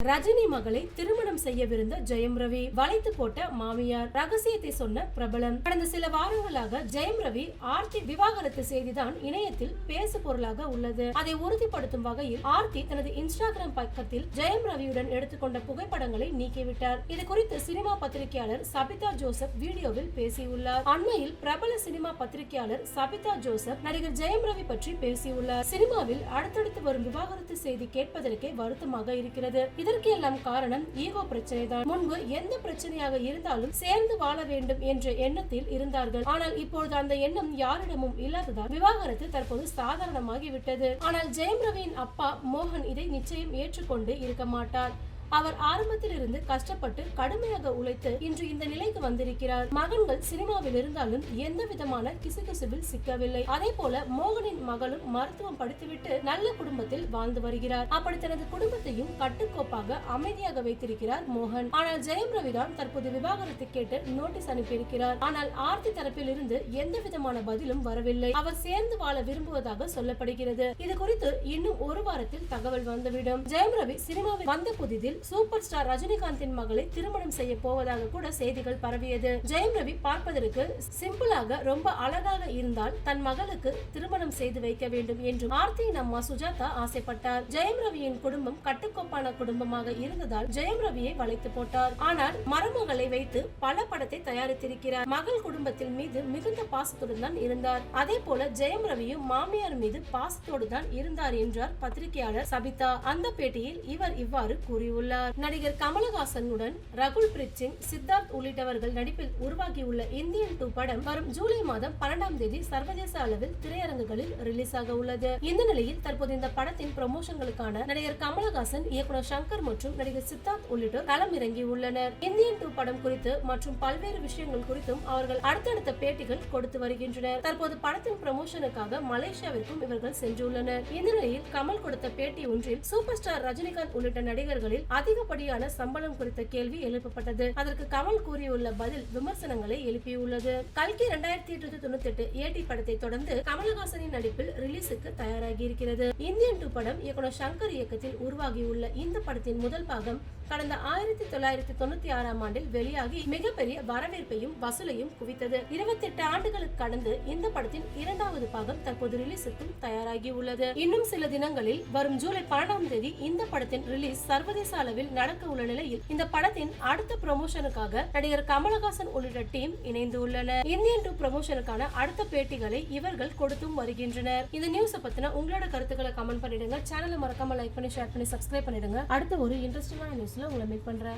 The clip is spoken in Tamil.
ரஜினி மகளை திருமணம் செய்யவிருந்த ஜெயம் ரவி வளைத்து போட்ட மாமியார் ரகசியத்தை சொன்ன பிரபலம். கடந்த சில வாரங்களாக ஜெயம் ரவி ஆர்த்தி விவாகரத்து செய்திதான் இணையத்தில் பேசு பொருளாக உள்ளது. அதை உறுதிப்படுத்தும் வகையில் ஆர்த்தி தனது இன்ஸ்டாகிராம் பக்கத்தில் ஜெயம் ரவியுடன் எடுத்துக்கொண்ட புகைப்படங்களை நீக்கிவிட்டார். இது குறித்து சினிமா பத்திரிகையாளர் சபிதா ஜோசப் வீடியோவில் பேசியுள்ளார். அண்மையில் பிரபல சினிமா பத்திரிகையாளர் சபிதா ஜோசப் நடிகர் ஜெயம் ரவி பற்றி பேசியுள்ளார். சினிமாவில் அடுத்தடுத்து வரும் விவாகரத்து செய்தி கேட்பதற்கே வருத்தமாக இருக்கிறது. இதற்கு எல்லாம் காரணம் ஈகோ பிரச்சனை தான். முன்பு எந்த பிரச்சனையாக இருந்தாலும் சேர்ந்து வாழ வேண்டும் என்ற எண்ணத்தில் இருந்தார்கள். ஆனால் இப்பொழுது அந்த எண்ணம் யாரிடமும் இல்லாததால் விவாகரத்து தற்போது சாதாரணமாகிவிட்டது. ஆனால் ஜெயம் ரவியின் அப்பா மோகன் இதை நிச்சயம் ஏற்றுக்கொண்டு இருக்க மாட்டார். அவர் ஆரம்பத்தில் இருந்து கஷ்டப்பட்டு கடுமையாக உழைத்து இன்று இந்த நிலைக்கு வந்திருக்கிறார். மகன்கள் சினிமாவில் இருந்தாலும் எந்த விதமான கிசுகிசுவில் சிக்கவில்லை. அதே போல மோகனின் மகளும் மருத்துவம் படித்துவிட்டு நல்ல குடும்பத்தில் வாழ்ந்து வருகிறார். அப்படி தனது குடும்பத்தையும் கட்டுக்கோப்பாக அமைதியாக வைத்திருக்கிறார் மோகன். ஆனால் ஜெயம் ரவி தான் தற்போது விவாகரத்து கேட்டு நோட்டீஸ் அனுப்பியிருக்கிறார். ஆனால் ஆர்த்தி தரப்பில் இருந்து எந்த விதமான பதிலும் வரவில்லை. அவர் சேர்ந்து வாழ விரும்புவதாக சொல்லப்படுகிறது. இது குறித்து இன்னும் ஒரு வாரத்தில் தகவல் வந்துவிடும். ஜெயம் ரவி சினிமாவில் வந்த புதிதில் சூப்பர் ஸ்டார் ரஜினிகாந்தின் மகளை திருமணம் செய்ய போவதாக கூட செய்திகள் பரவியது. ஜெயம் ரவி பார்ப்பதற்கு சிம்பிளாக ரொம்ப அழகாக இருந்தால் தன் மகளுக்கு திருமணம் செய்து வைக்க வேண்டும் என்றும் ஆர்த்தியின் அம்மா சுஜாதா ஆசைப்பட்டார். ஜெயம் ரவியின் குடும்பம் கட்டுக்கோப்பான குடும்பமாக இருந்ததால் ஜெயம் ரவியை வளைத்து போட்டார். ஆனால் மருமகளை வைத்து பல படத்தை தயாரித்திருக்கிறார். மகள் குடும்பத்தில் மீது மிகுந்த பாசத்துடன் தான் இருந்தார். அதே போல ஜெயம் ரவியும் மாமியார் மீது பாசத்தோடு தான் இருந்தார் என்றார் பத்திரிகையாளர் சபிதா. அந்த பேட்டியில் இவர் இவ்வாறு கூறியுள்ளார். நடிகர் கமலஹாசனுடன் ரகுல் பிரீத் சிங், சித்தார்த் உள்ளிட்டவர்கள் நடிப்பில் உருவாகியுள்ள இந்தியன் 2 படம் வரும் ஜூலை மாதம் 12ஆம் தேதி சர்வதேச அளவில் திரையரங்குகளில் ரிலீஸ் ஆக உள்ளது. இந்த நிலையில் தற்போது இந்த படத்தின் ப்ரமோஷன்களுக்கான நடிகர் கமலஹாசன், இயக்குனர் சங்கர் மற்றும் நடிகர் சித்தார்த் உள்ளிட்டோர் களம் இறங்கி உள்ளனர். இந்தியன் 2 படம் குறித்து மற்றும் பல்வேறு விஷயங்கள் குறித்தும் அவர்கள் அடுத்தடுத்த பேட்டிகள் கொடுத்து வருகின்றனர். தற்போது படத்தின் ப்ரமோஷனுக்காக மலேசியாவிற்கும் இவர்கள் சென்றுள்ளனர். இந்த நிலையில் கமல் கொடுத்த பேட்டி ஒன்றில் சூப்பர் ஸ்டார் ரஜினிகாந்த் உள்ளிட்ட நடிகர்களில் அதிகப்படியான சம்பளம் குறித்த கேள்வி எழுப்பப்பட்டது. அதற்கு கமல் கூறியுள்ள பதில் விமர்சனங்களை எழுப்பியுள்ளது. கல்கி 2898 ஏடி படத்தை தொடர்ந்து கமலஹாசனின் நடிப்பில் ரிலீஸுக்கு தயாராகி இருக்கிறது. இந்தியன் 2 படம் இயக்குனர் சங்கர் இயக்கத்தில் உருவாகியுள்ள இந்த படத்தின் முதல் பாகம் கடந்த 1996ஆம் ஆண்டில் வெளியாகி மிகப்பெரிய வரவேற்பையும் வசூலையும் குவித்தது. 28 ஆண்டுகளுக்கு கடந்து இந்த படத்தின் இரண்டாவது பாகம் தற்போது ரிலீஸுக்கும் தயாராகி உள்ளது. இன்னும் சில தினங்களில் வரும் ஜூலை 12ஆம் தேதி இந்த படத்தின் ரிலீஸ் சர்வதேச அளவில் நடக்க உள்ள நிலையில் இந்த படத்தின் அடுத்த ப்ரமோஷனுக்காக நடிகர் கமலஹாசன் உள்ளிட்ட டீம் இணைந்து உள்ளனர். இந்தியன் 2 ப்ரமோஷனுக்கான அடுத்த பேட்டிகளை இவர்கள் கொடுத்தும் வருகின்றனர். இந்த நியூஸ் பத்தின உங்களோட கருத்துக்களை கமெண்ட் பண்ணிடுங்க. சேனலை மறக்காம லைக் பண்ணி, ஷேர் பண்ணி, சப்ஸ்கிரைப் பண்ணிடுங்க. அடுத்த ஒரு இன்ட்ரெஸ்டிங்கான நியூஸ்ல உங்களை மீட் பண்றேன்.